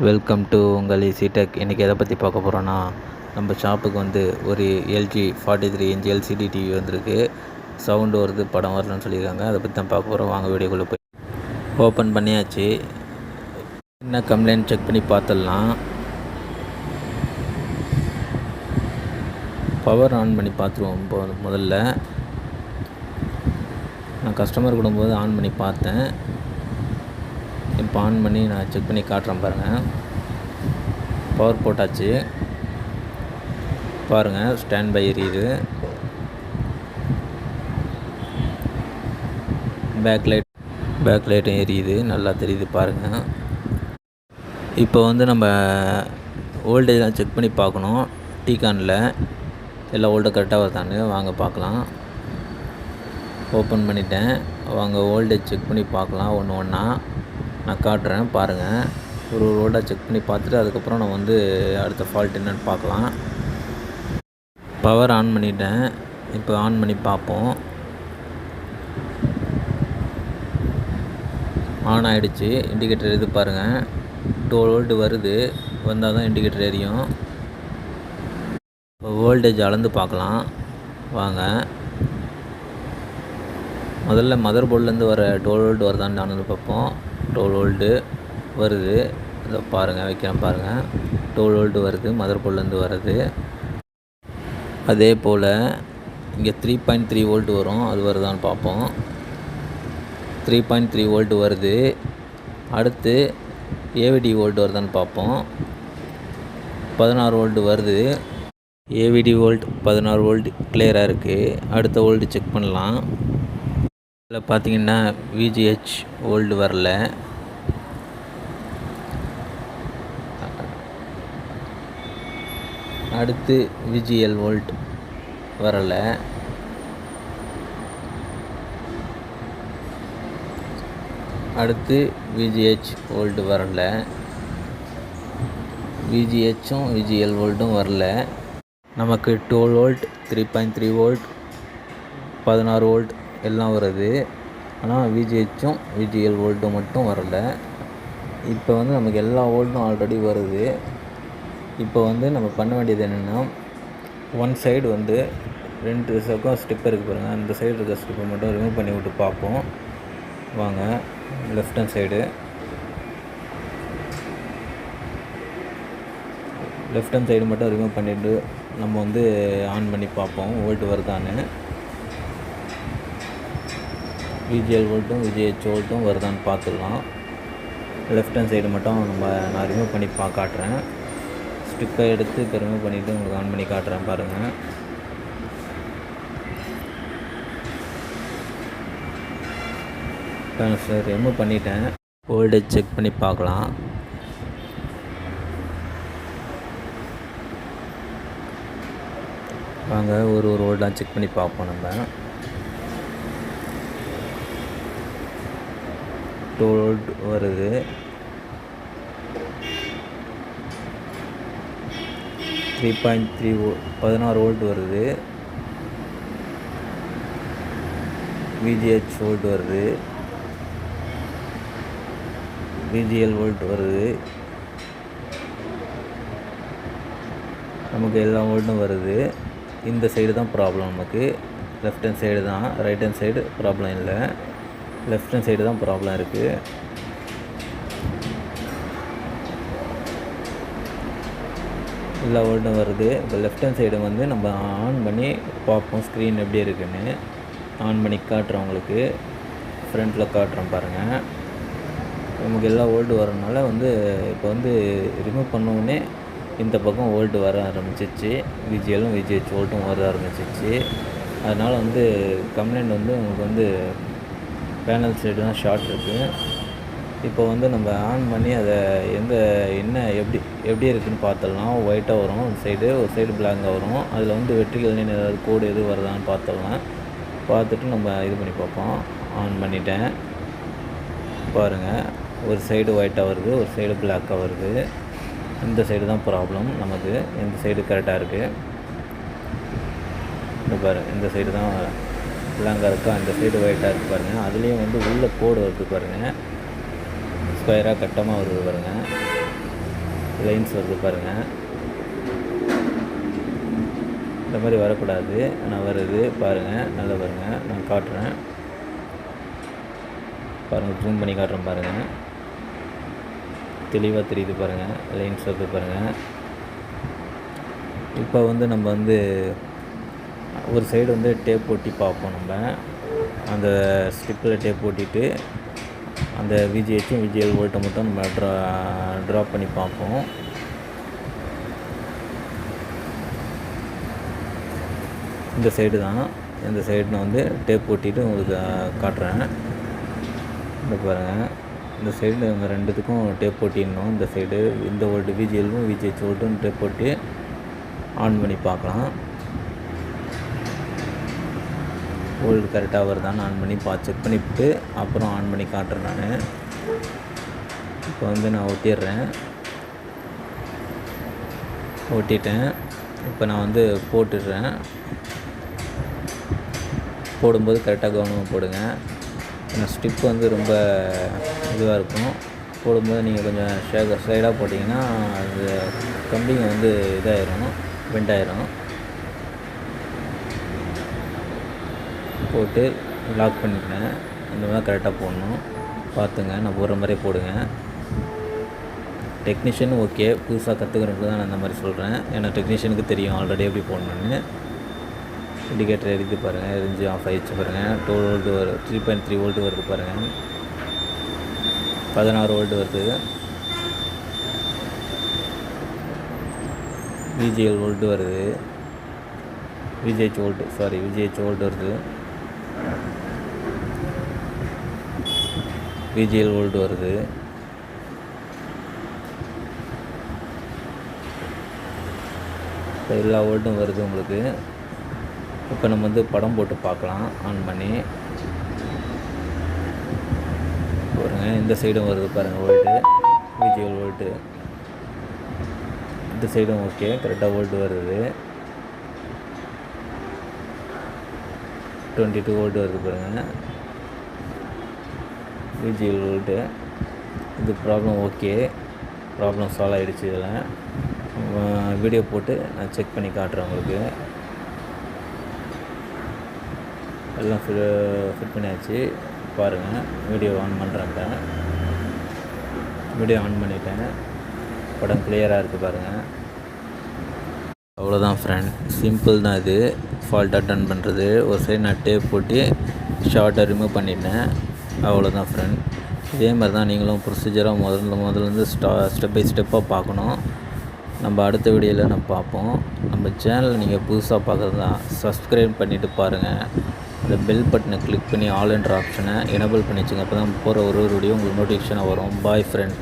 Welcome to உங்கள் easy tech. இன்றைக்கி எதை பற்றி பார்க்க போகிறோன்னா, நம்ம ஷாப்புக்கு வந்து ஒரு எல்ஜி 43 இன்ச் எல்சிடி டிவி வந்திருக்கு. சவுண்டு வருது, படம் வரலன்னு சொல்லியிருக்காங்க. அதை பற்றி தான் பார்க்க போகிறோம். வாங்க வீடியோக்குள்ளே போய் ஓப்பன் பண்ணியாச்சு. என்ன கம்ப்ளைண்ட் செக் பண்ணி பார்த்துடலாம். பவர் ஆன் பண்ணி பார்த்துருவோம். முதல்ல நான் கஸ்டமர் கொடுக்கும்போது ஆன் பண்ணி பார்த்தேன். இப்போ ஆன் பண்ணி நான் செக் பண்ணி காட்டுறேன் பாருங்கள். பவர் போட்டாச்சு பாருங்கள். ஸ்டாண்ட் பை எரியுது. பேக் லைட்டும் எரியுது, நல்லா தெரியுது பாருங்கள். இப்போ வந்து நம்ம வோல்டேஜ்லாம் செக் பண்ணி பார்க்கணும். டீகானில் எல்லா வோல்ட்டும் கரெக்டாக வருதான்னு வாங்க பார்க்கலாம். ஓப்பன் பண்ணிட்டேன். வாங்க வோல்டேஜ் செக் பண்ணி பார்க்கலாம். ஒன்று ஒன்றா நான் காட்டுறேன் பாருங்கள். ஒரு வோல்டாக செக் பண்ணி பார்த்துட்டு அதுக்கப்புறம் நம்ம வந்து அடுத்த ஃபால்ட் என்னென்னு பார்க்கலாம். பவர் ஆன் பண்ணிட்டேன். இப்போ ஆன் பண்ணி பார்ப்போம். ஆன் ஆகிடுச்சு. இண்டிகேட்டர் இது பாருங்கள், 12 வோல்ட் வருது. வந்தால் தான் இண்டிகேட்டர் எரியும். இப்போ வோல்டேஜ் அளந்து பார்க்கலாம் வாங்க. முதல்ல மதர் போர்ட்லேருந்து வர 12 வோல்ட் வருதான்னு நான் பார்ப்போம். 12 வோல்ட்டு வருது. இதை பாருங்கள், வைக்கிறேன் பாருங்கள். 12 வோல்ட் வருது, மதர் போர்ட்லேருந்து வருது. அதே போல் இங்கே 3.3 வோல்ட் வரும், அது வருதான்னு பார்ப்போம். 3.3 வோல்ட் வருது. அடுத்து ஏவிடி வோல்ட் வருதான்னு பார்ப்போம். 16 வோல்ட் வருது. ஏவிடி வோல்ட் 16 வோல்ட் கிளியராக இருக்குது. அடுத்த வோல்ட் செக் பண்ணலாம். இதில் பார்த்தீங்கன்னா விஜிஹெச் வோல்ட் வரல. அடுத்து விஜிஎல் வோல்ட் வரலை. அடுத்து விஜிஹெச் வோல்ட் வரலை. விஜிஹெச்சும் விஜிஎல் வோல்ட்டும் வரல. நமக்கு 12 வோல்ட், 3.3 வோல்ட், 16 வோல்ட் எல்லாம் வருது. ஆனால் விஜிஹெச்சும் விஜிஎல் வோல்ட்டும் மட்டும் வரல. இப்போ வந்து நமக்கு எல்லா வோல்ட்டும் ஆல்ரெடி வருது. இப்போ வந்து நம்ம பண்ண வேண்டியது என்னென்னா, ஒன் சைடு வந்து 2 பக்கம் ஸ்டிப் இருக்குது பாருங்கள். அந்த சைடு இருக்க ஸ்டிப்பை மட்டும் ரிமூவ் பண்ணி விட்டு பார்ப்போம் வாங்க. லெஃப்ட் ஹேண்ட் சைடு மட்டும் ரிமூவ் பண்ணிவிட்டு நம்ம வந்து ஆன் பண்ணி பார்ப்போம் வோல்ட் வருதான்னு. விஜிஎல் வோல்ட்டும் விஜிஹெச் வோல்ட்டும் வருதான்னு பார்த்துடலாம். லெஃப்ட் ஹேண்ட் சைடு மட்டும் நான் ரிமூவ் பண்ணி காட்டுறேன். ஸ்டிப்பை எடுத்து இப்போ ரிமூவ் பண்ணிவிட்டு உங்களுக்கு ஆன் பண்ணி காட்டுறேன் பாருங்கள். சார் ரிமூவ் பண்ணிட்டேன். வோல்டேஜ் செக் பண்ணி பார்க்கலாம். வாங்க ஒரு வோல்டாக செக் பண்ணி பார்ப்போம். நம்ம 2 வோல்ட் வருது. 3.3 16 வோல்ட் வருது. விஜிஹெச் வோல்ட் வருது. விஜிஎல் வோல்ட் வருது. நமக்கு எல்லா வோல்ட்டும் வருது. இந்த சைடு தான் ப்ராப்ளம். நமக்கு லெஃப்ட் ஹேண்ட் சைடு தான், ரைட் ஹேண்ட் சைடு ப்ராப்ளம் இல்லை. லெஃப்ட் ஹேண்ட் சைடு தான் ப்ராப்ளம் இருக்குது. எல்லா வோல்ட்டும் வருது. இப்போ லெஃப்ட் ஹேண்ட் சைடு வந்து நம்ம ஆன் பண்ணி பார்ப்போம் ஸ்க்ரீன் எப்படி இருக்குன்னு. ஆன் பண்ணி காட்டுறோம் உங்களுக்கு. ஃப்ரண்ட்டில் காட்டுறோம் பாருங்கள். நமக்கு எல்லா வோல்ட்டு வரனால வந்து இப்போ வந்து ரிமூவ் பண்ணோடனே இந்த பக்கம் வோல்ட்டு வர ஆரம்பிச்சிச்சு. விஜிஎலும் விஜிஹெச் வோல்ட்டும் வர ஆரம்பிச்சிச்சு. அதனால் வந்து கம்ப்ளைண்ட் வந்து உங்களுக்கு வந்து பேனல் சைடு தான் ஷார்ட் இருக்குது. இப்போ வந்து நம்ம ஆன் பண்ணி அதை என்ன எப்படி இருக்குதுன்னு பார்த்துடலாம். ஒயிட்டாக வரும் ஒரு சைடு பிளாக்காக வரும். அதில் வந்து வெற்றிகள் ஏதாவது கோடு எது வருதான்னு பார்த்துடலாம். பார்த்துட்டு நம்ம இது பண்ணி பார்ப்போம். ஆன் பண்ணிட்டேன் பாருங்கள். ஒரு சைடு ஒயிட்டாக வருது, ஒரு சைடு பிளாக்காக வருது. இந்த சைடு தான் ப்ராப்ளம் நமக்கு. இந்த சைடு கரெக்டாக இருக்குது. இந்த பாருங்கள், இந்த சைடு தான் பிளாங்காக இருக்கா, அந்த சைடு ஒயிட்டாக இருக்குது பாருங்கள். அதுலேயும் வந்து உள்ள கோடு வருது பாருங்கள். ஸ்கொயராக கட்டமாக வருது பாருங்கள். லைன்ஸ் வருது பாருங்கள். இந்த மாதிரி வரக்கூடாது, ஆனால் வருது பாருங்கள். நல்லா பாருங்கள், நான் காட்டுறேன் பாருங்கள். ஜூம் பண்ணி காட்டுறேன் பாருங்கள். தெளிவாக தெரியுது பாருங்கள். லைன்ஸ் வருது பாருங்கள். இப்போ வந்து நம்ம வந்து ஒரு சைடு வந்து டேப் ஒட்டி பார்ப்போம். நம்ம அந்த ஸ்ட்ரிப்பில் டேப் ஒட்டிட்டு அந்த விஜிஹெச்சும் விஜிஎல் வோல்ட்டை மட்டும் நம்ம ட்ராப் பண்ணி பார்ப்போம். இந்த சைடு தான், இந்த சைடு நான் வந்து டேப் ஒட்டிட்டு உங்களுக்கு காட்டுறேன். இந்த பாருங்கள், இந்த சைடு இந்த ரெண்டுத்துக்கும் டேப் ஒட்டிடணும். இந்த சைடு இந்த வோல்ட்டு விஜிஎல்லும் விஜிஹெச் வோல்ட்டும் டேப் ஒட்டி ஆன் பண்ணி பார்க்கலாம். வோல்ட் கரெக்டாக வருதான்னு ஆன் பண்ணி செக் பண்ணிவிட்டு அப்புறம் ஆன் பண்ணி காட்டுறேன் நான். இப்போ வந்து நான் ஒட்டிட்டேன். இப்போ நான் வந்து போட்டுடுறேன். போடும்போது கரெக்டாக கவனமாக போடுங்க. ஏன்னா ஸ்டிப் வந்து ரொம்ப இதுவாக இருக்கும். போடும்போது நீங்கள் கொஞ்சம் ஸ்லைடாக போட்டிங்கன்னா அது கம்பிங்க வந்து இதாகிடும், பெண்ட் ஆகிரும். போட்டு லாக் பண்ணிக்கிறேன். இந்த மாதிரி கரெக்டாக போடணும். பார்த்துங்க, நான் போடுற மாதிரியே போடுங்க. டெக்னீஷியன் ஓகே, புதுசாக கற்றுக்கிறவங்களுக்கு தான் நான் இந்த மாதிரி சொல்கிறேன். ஏன்னா டெக்னீஷியனுக்கு தெரியும் ஆல்ரெடி எப்படி போடணுன்னு. இண்டிகேட்டர் எரிஞ்சு பாருங்கள், எரிஞ்சு ஆஃப் ஆகிடுச்சு பாருங்கள். 12 வோல்ட் வருது, 3.3 வோல்ட் வருது பாருங்கள். 16 வோல்ட் வருது. விஜிஎல் வோல்ட் வருது, விஜிஹெச் வோல்ட் வருது. விஜிஎல் வோல்ட் வருது. இப்போ எல்லா வோல்ட்டும் வருது உங்களுக்கு. இப்போ நம்ம வந்து படம் போட்டு பார்க்கலாம் ஆன் பண்ணி பாருங்க. இந்த சைடும் வருது பாருங்கள் வோல்ட்டு, விஜிஎல் வோல்ட்டு. இந்த சைடும் ஓகே, கரெக்டாக வோல்ட் வருது. 22 வோல்ட் வருது பாருங்கள், விஜிஎல் வோல்ட்டு. இது ப்ராப்ளம் ஓகே, ப்ராப்ளம் சால்வ் ஆகிடுச்சு. இதில் வீடியோ போட்டு நான் செக் பண்ணி காட்டுறேன் உங்களுக்கு. எல்லாம் ஃபிட் பண்ணியாச்சு பாருங்கள். வீடியோ ஆன் பண்ணுறேன். வீடியோ ஆன் பண்ணிட்டேன். படம் கிளியராக இருக்குது பாருங்கள். அவ்வளோதான் ஃப்ரெண்ட், சிம்பிள் தான் இது. ஃபால்ட் அட்டன் பண்ணுறது. ஒரு சைடு நான் டேப் போட்டு ஷார்ட்டை ரிமூவ் பண்ணிட்டேன். அவ்வளோதான் ஃப்ரெண்ட். இதே மாதிரி தான் நீங்களும் ப்ரொசீஜராக முதல்ல ஸ்டெப் பை ஸ்டெப்பாக பார்க்கணும். நம்ம அடுத்த வீடியோவில் நம்ம பார்ப்போம். நம்ம சேனலை நீங்கள் புதுசாக பார்க்குறதா சப்ஸ்கிரைப் பண்ணிவிட்டு பாருங்கள். அந்த பெல் பட்டனை கிளிக் பண்ணி ஆல் என்ற ஆப்ஷனை எனேபிள் பண்ணி வச்சுங்க. அப்போ தான் போகிற ஒரு வீடியோ உங்களுக்கு நோட்டிஃபிகேஷனாக வரும். பாய் ஃப்ரெண்ட்.